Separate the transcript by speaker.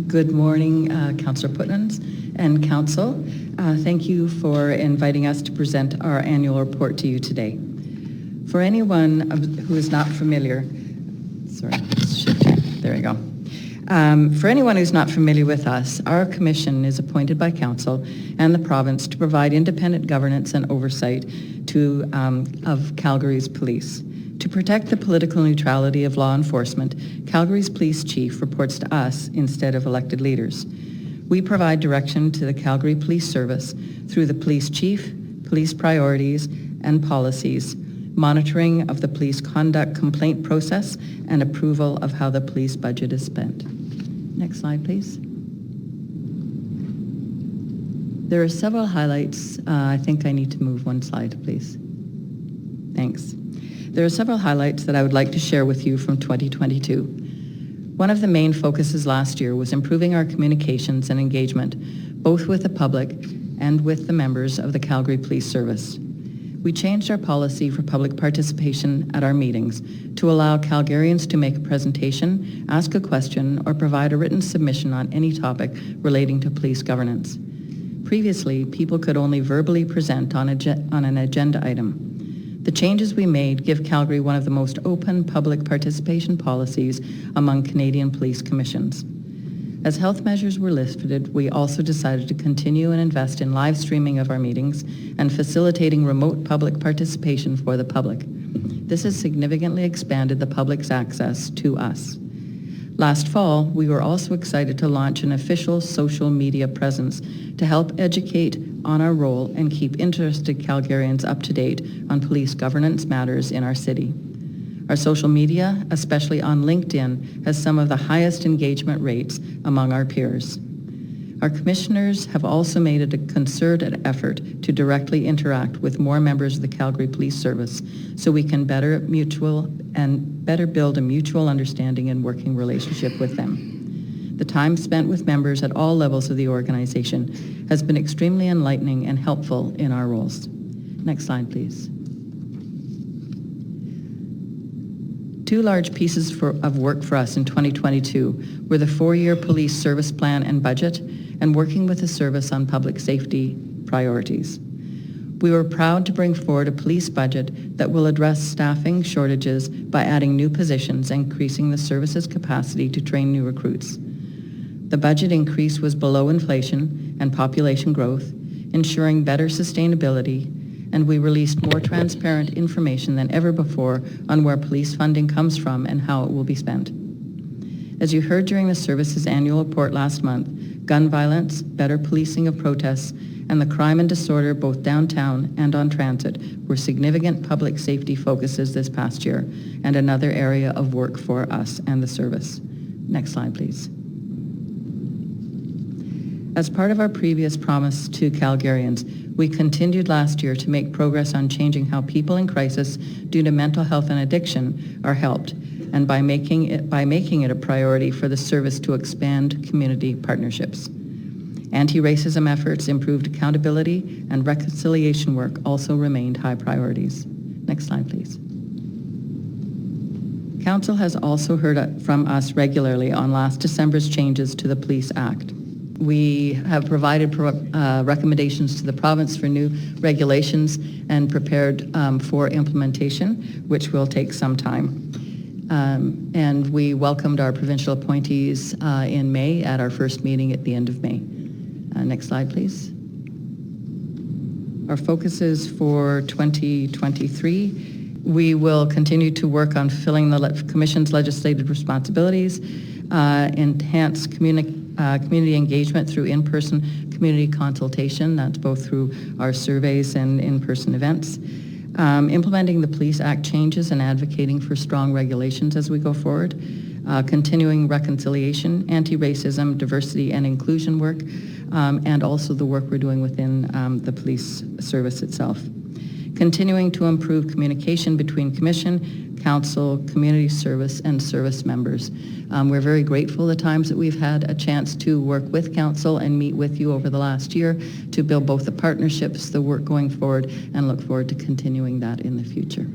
Speaker 1: Good morning, Councillor Putnams and Council. Thank you for inviting us to present our annual report to you today. For anyone who is not familiar, there we go. For anyone who's not familiar with us, our commission is appointed by Council and the province to provide independent governance and oversight of Calgary's police. To protect the political neutrality of law enforcement, Calgary's police chief reports to us instead of elected leaders. We provide direction to the Calgary Police Service through the police chief, police priorities and policies, monitoring of the police conduct complaint process, and approval of how the police budget is spent. Next slide, please. There are several highlights. I think I need to move one slide, please. Thanks. There are several highlights that I would like to share with you from 2022. One of the main focuses last year was improving our communications and engagement, both with the public and with the members of the Calgary Police Service. We changed our policy for public participation at our meetings to allow Calgarians to make a presentation, ask a question, or provide a written submission on any topic relating to police governance. Previously, people could only verbally present on an agenda item. The changes we made give Calgary one of the most open public participation policies among Canadian police commissions. As health measures were lifted, we also decided to continue and invest in live streaming of our meetings and facilitating remote public participation for the public. This has significantly expanded the public's access to us. Last fall, we were also excited to launch an official social media presence to help educate on our role and keep interested Calgarians up to date on police governance matters in our city. Our social media, especially on LinkedIn, has some of the highest engagement rates among our peers. Our commissioners have also made it a concerted effort to directly interact with more members of the Calgary Police Service so we can better build a mutual understanding and working relationship with them. The time spent with members at all levels of the organization has been extremely enlightening and helpful in our roles. Next slide, please. Two large pieces of work for us in 2022 were the 4-year police service plan and budget and working with the service on public safety priorities. We were proud to bring forward a police budget that will address staffing shortages by adding new positions and increasing the service's capacity to train new recruits. The budget increase was below inflation and population growth, ensuring better sustainability, and we released more transparent information than ever before on where police funding comes from and how it will be spent. As you heard during the service's annual report last month, gun violence, better policing of protests, and the crime and disorder both downtown and on transit were significant public safety focuses this past year and another area of work for us and the service. Next slide, please. As part of our previous promise to Calgarians, we continued last year to make progress on changing how people in crisis due to mental health and addiction are helped, and by making it a priority for the service to expand community partnerships. Anti-racism efforts, improved accountability, and reconciliation work also remained high priorities. Next slide, please. Council has also heard from us regularly on last December's changes to the Police Act. We have provided recommendations to the province for new regulations and prepared for implementation, which will take some time. And we welcomed our provincial appointees in May at our first meeting at the end of May. Next slide, please. Our focuses for 2023, we will continue to work on fulfilling the Commission's legislative responsibilities, enhance community engagement through in-person community consultation, that's both through our surveys and in-person events, implementing the Police Act changes and advocating for strong regulations as we go forward, continuing reconciliation, anti-racism, diversity and inclusion work, and also the work we're doing within the police service itself. Continuing to improve communication between Commission, Council, community service, and service members. We're very grateful the times that we've had a chance to work with Council and meet with you over the last year to build both the partnerships, the work going forward, and look forward to continuing that in the future.